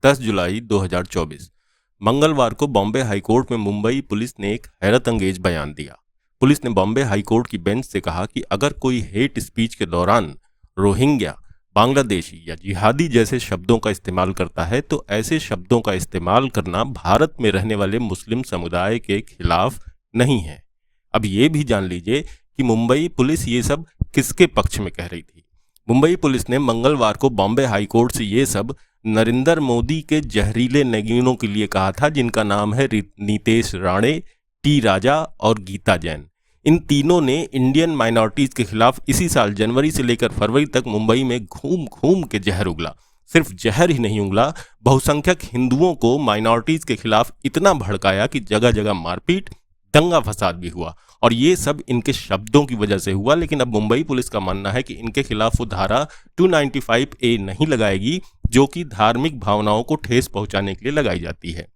10 जुलाई 2024 मंगलवार को बॉम्बे हाईकोर्ट में मुंबई पुलिस ने एक हैरत अंगेज बयान दिया। पुलिस ने बॉम्बे हाईकोर्ट की बेंच से कहा कि अगर कोई हेट स्पीच के दौरान रोहिंग्या, बांग्लादेशी या जिहादी जैसे शब्दों का इस्तेमाल करता है तो ऐसे शब्दों का इस्तेमाल करना भारत में रहने वाले मुस्लिम समुदाय के खिलाफ नहीं है। अब ये भी जान लीजिए कि मुंबई पुलिस ये सब किसके पक्ष में कह रही थी। मुंबई पुलिस ने मंगलवार को बॉम्बे हाईकोर्ट से ये सब नरेंद्र मोदी के जहरीले नगीनों के लिए कहा था, जिनका नाम है नीतेश राणे, टी राजा और गीता जैन। इन तीनों ने इंडियन माइनॉरिटीज के खिलाफ इसी साल जनवरी से लेकर फरवरी तक मुंबई में घूम घूम के जहर उगला। सिर्फ जहर ही नहीं उगला, बहुसंख्यक हिंदुओं को माइनॉरिटीज के खिलाफ इतना भड़काया कि जगह जगह मारपीट, दंगा फसाद भी हुआ और ये सब इनके शब्दों की वजह से हुआ। लेकिन अब मुंबई पुलिस का मानना है कि इनके खिलाफ वो धारा 295A नहीं लगाएगी, जो कि धार्मिक भावनाओं को ठेस पहुंचाने के लिए लगाई जाती है।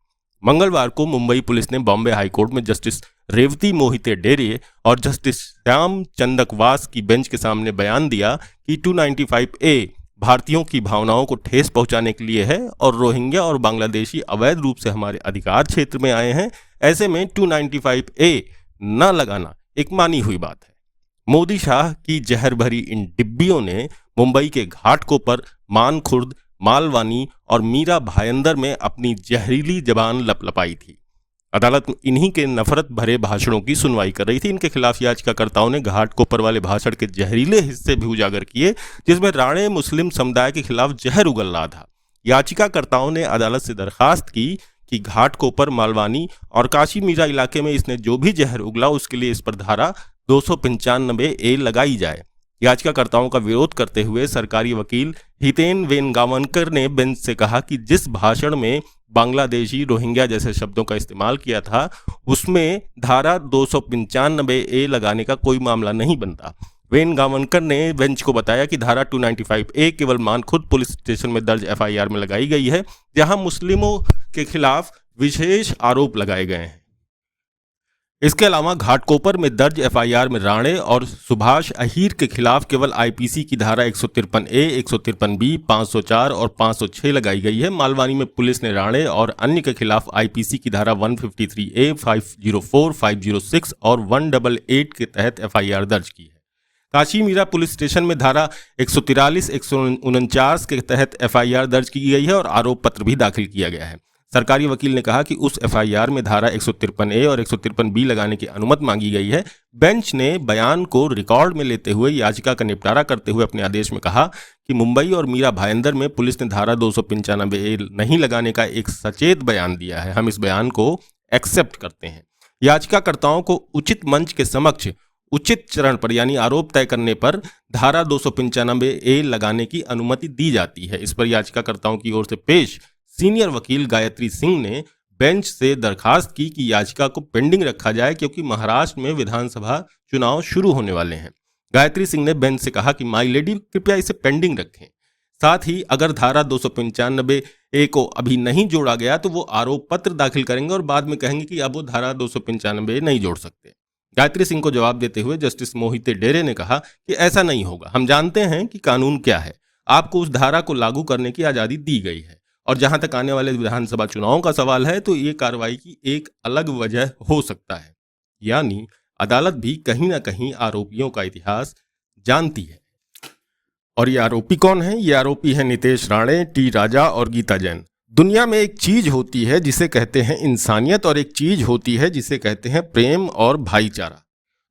मंगलवार को मुंबई पुलिस ने बॉम्बे हाईकोर्ट में जस्टिस रेवती मोहिते डेरे और जस्टिस श्याम चंदकवास की बेंच के सामने बयान दिया कि 295A भारतीयों की भावनाओं को ठेस पहुंचाने के लिए है और रोहिंग्या और बांग्लादेशी अवैध रूप से हमारे अधिकार क्षेत्र में आए हैं। ऐसे में 295A न लगाना एक मानी हुई बात है। मोदी शाह की जहर भरी इन डिब्बियों ने मुंबई के घाटकों पर मानखुर्द, मालवानी और मीरा भायंदर में अपनी जहरीली जबान लपलपाई थी। अदालत इन्हीं के नफरत भरे भाषणों की सुनवाई कर रही थी। इनके खिलाफ याचिकाकर्ताओं ने घाटकोपर वाले भाषण के जहरीले हिस्से भी उजागर किए, जिसमें राणे मुस्लिम समुदाय के खिलाफ जहर उगल रहा था। याचिकाकर्ताओं ने अदालत से दरखास्त की कि घाटकोपर, मालवानी और काशी मीरा इलाके में इसने जो भी जहर उगला उसके लिए इस पर धारा 295A लगाई जाए। याचिकाकर्ताओं का विरोध करते हुए सरकारी वकील हितेन वेनगावनकर ने बेंच से कहा कि जिस भाषण में बांग्लादेशी, रोहिंग्या जैसे शब्दों का इस्तेमाल किया था उसमें धारा 295A लगाने का कोई मामला नहीं बनता। वेनगावनकर ने बेंच को बताया कि धारा 295A केवल मानखुर्द पुलिस स्टेशन में दर्ज FIR में लगाई गई है, जहां मुस्लिमों के खिलाफ विशेष आरोप लगाए गए हैं। इसके अलावा घाटकोपर में दर्ज FIR में राणे और सुभाष अहीर के खिलाफ केवल IPC की धारा 153A, 153B, 504 और 506 लगाई गई है। मालवानी में पुलिस ने राणे और अन्य के खिलाफ IPC की धारा 153A, 504, 506 और 188 के तहत FIR दर्ज की है। काशी मीरा पुलिस स्टेशन में धारा 143, 149 के तहत FIR दर्ज की गई है और आरोप पत्र भी दाखिल किया गया है। सरकारी वकील ने कहा कि उस FIR में धारा 153A और 153B लगाने की अनुमति मांगी गई है। बेंच ने बयान को रिकॉर्ड में लेते हुए याचिका का निपटारा करते हुए अपने आदेश में कहा कि मुंबई और मीरा भायंदर में पुलिस ने धारा 295A नहीं लगाने का एक सचेत बयान दिया है। हम इस बयान को एक्सेप्ट करते हैं। याचिकाकर्ताओं को उचित मंच के समक्ष उचित चरण पर यानी आरोप तय करने पर धारा 295A लगाने की अनुमति दी जाती है। इस पर याचिकाकर्ताओं की ओर से पेश सीनियर वकील गायत्री सिंह ने बेंच से दरखास्त की कि याचिका को पेंडिंग रखा जाए, क्योंकि महाराष्ट्र में विधानसभा चुनाव शुरू होने वाले हैं। गायत्री सिंह ने बेंच से कहा कि माई लेडी कृपया इसे पेंडिंग रखें। साथ ही अगर धारा 295A को अभी नहीं जोड़ा गया तो वो आरोप पत्र दाखिल करेंगे और बाद में कहेंगे कि अब वो धारा 295A नहीं जोड़ सकते। गायत्री सिंह को जवाब देते हुए जस्टिस मोहिते डेरे ने कहा कि ऐसा नहीं होगा। हम जानते हैं कि कानून क्या है, आपको उस धारा को लागू करने की आज़ादी दी गई है और जहां तक आने वाले विधानसभा चुनावों का सवाल है तो ये कार्रवाई की एक अलग वजह हो सकता है। यानी अदालत भी कहीं ना कहीं आरोपियों का इतिहास जानती है। और ये आरोपी कौन है? ये आरोपी है नीतेश राणे, टी राजा और गीता जैन। दुनिया में एक चीज होती है जिसे कहते हैं इंसानियत और एक चीज होती है जिसे कहते हैं प्रेम और भाईचारा।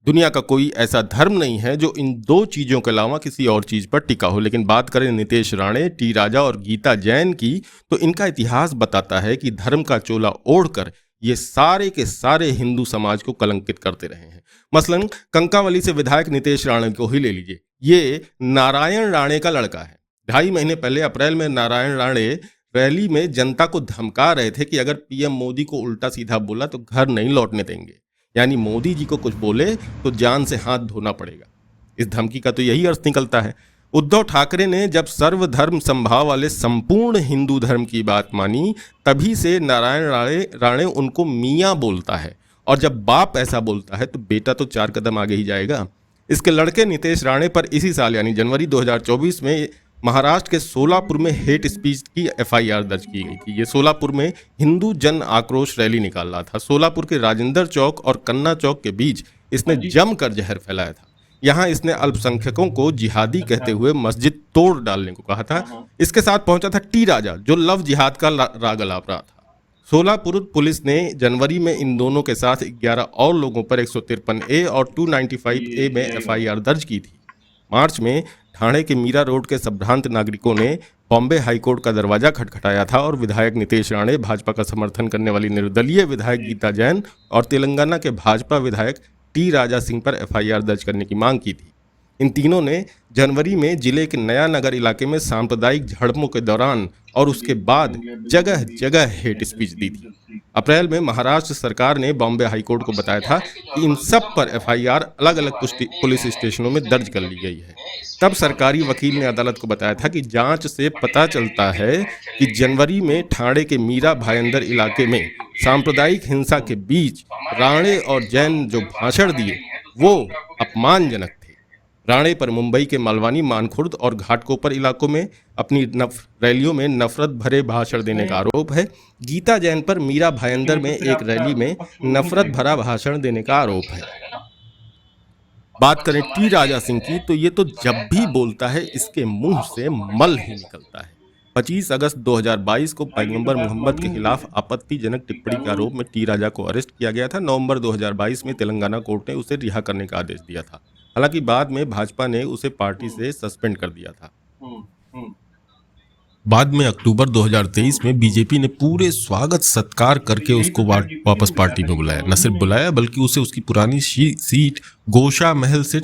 दुनिया का कोई ऐसा धर्म नहीं है जो इन दो चीजों के अलावा किसी और चीज पर टिका हो। लेकिन बात करें नीतेश राणे, टी राजा और गीता जैन की, तो इनका इतिहास बताता है कि धर्म का चोला ओढ़कर ये सारे के सारे हिंदू समाज को कलंकित करते रहे हैं। मसलन कंकावली से विधायक नीतेश राणे को ही ले लीजिए। ये नारायण राणे का लड़का है। 2.5 महीने पहले अप्रैल में नारायण राणे रैली में जनता को धमका रहे थे कि अगर PM मोदी को उल्टा सीधा बोला तो घर नहीं लौटने देंगे। यानी मोदी जी को कुछ बोले तो जान से हाथ धोना पड़ेगा। इस धमकी का तो यही अर्थ निकलता है। उद्धव ठाकरे ने जब सर्वधर्म संभाव वाले संपूर्ण हिंदू धर्म की बात मानी, तभी से नारायण राणे उनको मियाँ बोलता है, और जब बाप ऐसा बोलता है तो बेटा तो 4 कदम आगे ही जाएगा। इसके लड़के नीतेश राणे पर इसी साल यानी जनवरी 2024 में महाराष्ट्र के सोलापुर में हेट स्पीच की एफआईआर दर्ज की गई थी। ये सोलापुर में हिंदू जन आक्रोश रैली निकाल रहा था। सोलापुर के राजेंद्र चौक और कन्ना चौक के बीच इसने जमकर जहर फैलाया था। यहाँ इसने अल्पसंख्यकों को जिहादी कहते हुए मस्जिद तोड़ डालने को कहा था। इसके साथ पहुंचा था टी राजा, जो लव जिहाद का राग अलाप रहा था। सोलापुर पुलिस ने जनवरी में इन दोनों के साथ 11 और लोगों पर 153A और 295A में एफआईआर दर्ज की थी। मार्च में ठाणे के मीरा रोड के संभ्रांत नागरिकों ने बॉम्बे हाईकोर्ट का दरवाजा खटखटाया था और विधायक नितेश राणे, भाजपा का समर्थन करने वाली निर्दलीय विधायक गीता जैन और तेलंगाना के भाजपा विधायक टी राजा सिंह पर एफआईआर दर्ज करने की मांग की थी। इन तीनों ने जनवरी में जिले के नया नगर इलाके में सांप्रदायिक झड़पों के दौरान और उसके बाद जगह जगह हेट स्पीच दी थी। अप्रैल में महाराष्ट्र सरकार ने बॉम्बे हाईकोर्ट को बताया था कि इन सब पर एफआईआर अलग अलग पुलिस स्टेशनों में दर्ज कर ली गई है। तब सरकारी वकील ने अदालत को बताया था कि जांच से पता चलता है कि जनवरी में ठाणे के मीरा भायंदर इलाके में सांप्रदायिक हिंसा के बीच राणे और जैन जो भाषण दिए वो अपमानजनक थे। राणे पर मुंबई के मालवानी, मानखुर्द और घाटकोपर इलाकों में अपनी रैलियों में नफरत भरे भाषण देने का आरोप है। गीता जैन पर मीरा भायंदर में एक रैली में नफरत भरा भाषण देने का आरोप है। बात करें टी राजा सिंह की, तो ये तो जब भी बोलता है इसके मुंह से मल ही निकलता है। 25 अगस्त 2022 को पैगंबर मोहम्मद के खिलाफ आपत्तिजनक टिप्पणी के आरोप में टी राजा को अरेस्ट किया गया था। नवंबर 2022 में तेलंगाना कोर्ट ने उसे रिहा करने का आदेश दिया था। हालांकि बाद में भाजपा ने उसे पार्टी से सस्पेंड कर दिया था। बाद में अक्टूबर 2023 में बीजेपी ने पूरे स्वागत सत्कार करके उसको वापस पार्टी में बुलाया। न सिर्फ बुलाया बल्कि उसे उसकी पुरानी सीट गोशा महल से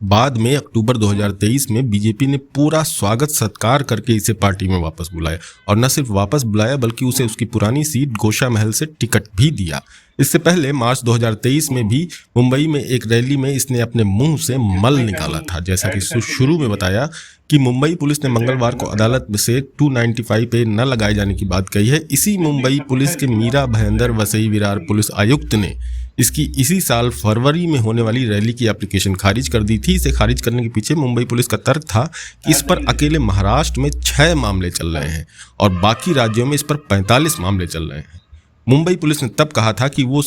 बाद में अक्टूबर 2023 में बीजेपी ने पूरा स्वागत सत्कार करके इसे पार्टी में वापस बुलाया, और न सिर्फ वापस बुलाया बल्कि उसे उसकी पुरानी सीट गोशा महल से टिकट भी दिया। इससे पहले मार्च 2023 में भी मुंबई में एक रैली में इसने अपने मुंह से मल निकाला था। जैसा कि शुरू में बताया कि मुंबई पुलिस ने मंगलवार को अदालत में से 295A न लगाए जाने की बात कही है। इसी मुंबई पुलिस के मीरा भायंदर वसई विरार पुलिस आयुक्त ने इसकी इसी साल फरवरी में होने वाली रैली की एप्लीकेशन खारिज कर दी थी। इसे खारिज करने के पीछे मुंबई पुलिस का तर्क था कि इस पर अकेले महाराष्ट्र में 6 मामले चल रहे हैं और बाकी राज्यों में इस पर 45 मामले चल रहे हैं। मुंबई पुलिस ने तब कहा था कि वो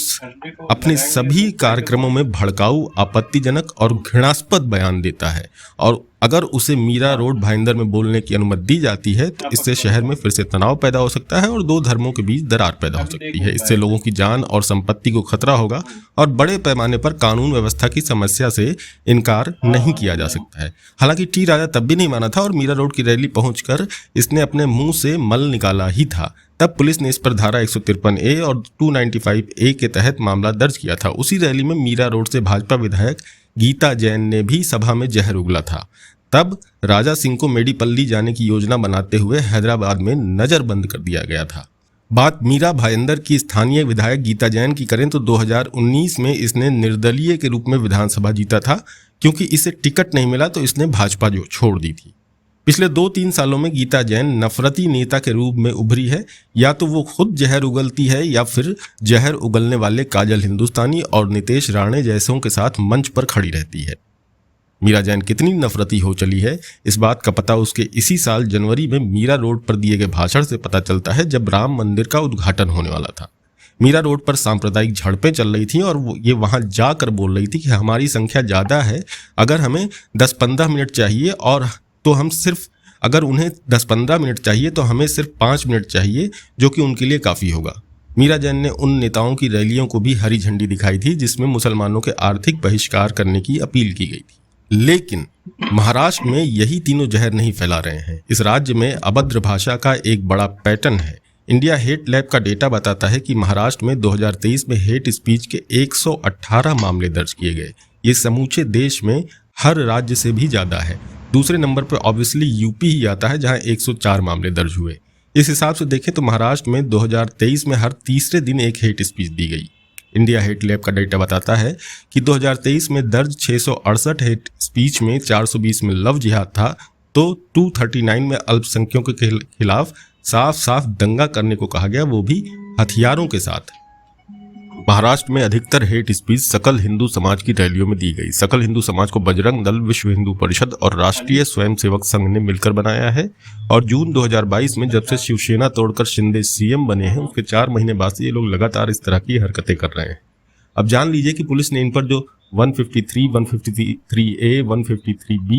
अपने सभी कार्यक्रमों में भड़काऊ, आपत्तिजनक और घृणास्पद बयान देता है, और अगर उसे मीरा रोड भाईंदर में बोलने की अनुमति दी जाती है तो इससे शहर में फिर से तनाव पैदा हो सकता है और 2 धर्मों के बीच दरार पैदा हो सकती है। इससे लोगों की जान और संपत्ति को खतरा होगा और बड़े पैमाने पर कानून व्यवस्था की समस्या से इनकार नहीं किया जा सकता है। हालांकि टी राजा तब भी नहीं माना था और मीरा रोड की रैली पहुंचकर इसने अपने मुंह से मल निकाला ही था। तब पुलिस ने इस पर धारा 153A और 295A के तहत मामला दर्ज किया था। उसी रैली में मीरा रोड से भाजपा विधायक गीता जैन ने भी सभा में जहर उगला था। तब राजा सिंह को मेडीपल्ली जाने की योजना बनाते हुए हैदराबाद में नजरबंद कर दिया गया था। बात मीरा भायंदर की स्थानीय विधायक गीता जैन की करें तो 2019 में इसने निर्दलीय के रूप में विधानसभा जीता था। क्योंकि इसे टिकट नहीं मिला तो इसने भाजपा जो छोड़ दी थी। पिछले 2-3 सालों में गीता जैन नफरती नेता के रूप में उभरी है। या तो वो खुद जहर उगलती है या फिर जहर उगलने वाले काजल हिंदुस्तानी और नितेश राणे जैसों के साथ मंच पर खड़ी रहती है। मीरा जैन कितनी नफरती हो चली है, इस बात का पता उसके इसी साल जनवरी में मीरा रोड पर दिए गए भाषण से पता चलता है, जब राम मंदिर का उद्घाटन होने वाला था। मीरा रोड पर सांप्रदायिक झड़पें चल रही थीं और ये वहां जाकर बोल रही थी कि हमारी संख्या ज़्यादा है, अगर हमें 10-15 मिनट चाहिए और तो हम सिर्फ अगर उन्हें 10-15 मिनट चाहिए तो हमें सिर्फ 5 मिनट चाहिए, जो कि उनके लिए काफ़ी होगा। मीरा जैन ने उन नेताओं की रैलियों को भी हरी झंडी दिखाई थी जिसमें मुसलमानों के आर्थिक बहिष्कार करने की अपील की गई थी। लेकिन महाराष्ट्र में यही तीनों जहर नहीं फैला रहे हैं। इस राज्य में अभद्र भाषा का एक बड़ा पैटर्न है। इंडिया हेट लैब का डेटा बताता है कि महाराष्ट्र में 2023 में हेट स्पीच के 118 मामले दर्ज किए गए। ये समूचे देश में हर राज्य से भी ज़्यादा है। दूसरे नंबर पर ऑब्वियसली यूपी ही आता है जहां 104 मामले दर्ज हुए। इस हिसाब से देखें तो महाराष्ट्र में 2023 में हर तीसरे दिन एक हेट स्पीच दी गई। इंडिया हेट लैब का डेटा बताता है कि 2023 में दर्ज 668 हेट स्पीच में 420 में लव जिहाद था, तो 239 में अल्पसंख्यकों के खिलाफ साफ साफ दंगा करने को कहा गया, वो भी हथियारों के साथ। महाराष्ट्र में अधिकतर हेट स्पीच सकल हिंदू समाज की रैलियों में दी गई। सकल हिंदू समाज को बजरंग दल, विश्व हिंदू परिषद और राष्ट्रीय स्वयंसेवक संघ ने मिलकर बनाया है और जून 2022 में जब से शिवसेना तोड़कर शिंदे सीएम बने हैं उसके 4 महीने बाद से ये लोग लगातार इस तरह की हरकतें कर रहे हैं। अब जान लीजिए कि पुलिस ने इन पर जो 153, 153A, 153B,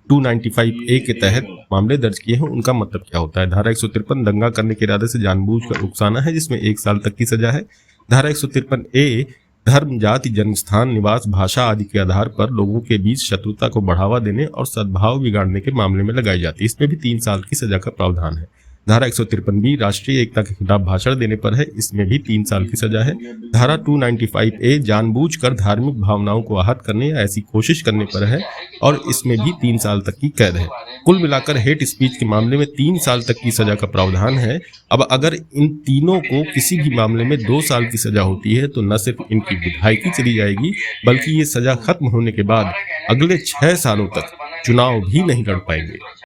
295A के तहत मामले दर्ज किए हैं उनका मतलब क्या होता है। धारा 153 दंगा करने के इरादे से जानबूझकर उकसाना है जिसमें 1 साल तक की सजा है। धारा 153A धर्म, जाति, जन्मस्थान, निवास, भाषा आदि के आधार पर लोगों के बीच शत्रुता को बढ़ावा देने और सद्भाव बिगाड़ने के मामले में लगाई जाती है। इसमें भी 3 साल की सजा का प्रावधान है। धारा 153B राष्ट्रीय एकता के खिलाफ भाषण देने पर है, इसमें भी 3 साल की सजा है। धारा 295A जानबूझकर धार्मिक भावनाओं को आहत करने या ऐसी कोशिश करने पर है और इसमें भी 3 साल तक की कैद है। कुल मिलाकर हेट स्पीच के मामले में 3 साल तक की सजा का प्रावधान है। अब अगर इन तीनों को किसी भी मामले में 2 साल की सजा होती है तो न सिर्फ इनकी विधायकी चली जाएगी बल्कि ये सजा खत्म होने के बाद अगले 6 सालों तक चुनाव भी नहीं लड़ पाएंगे।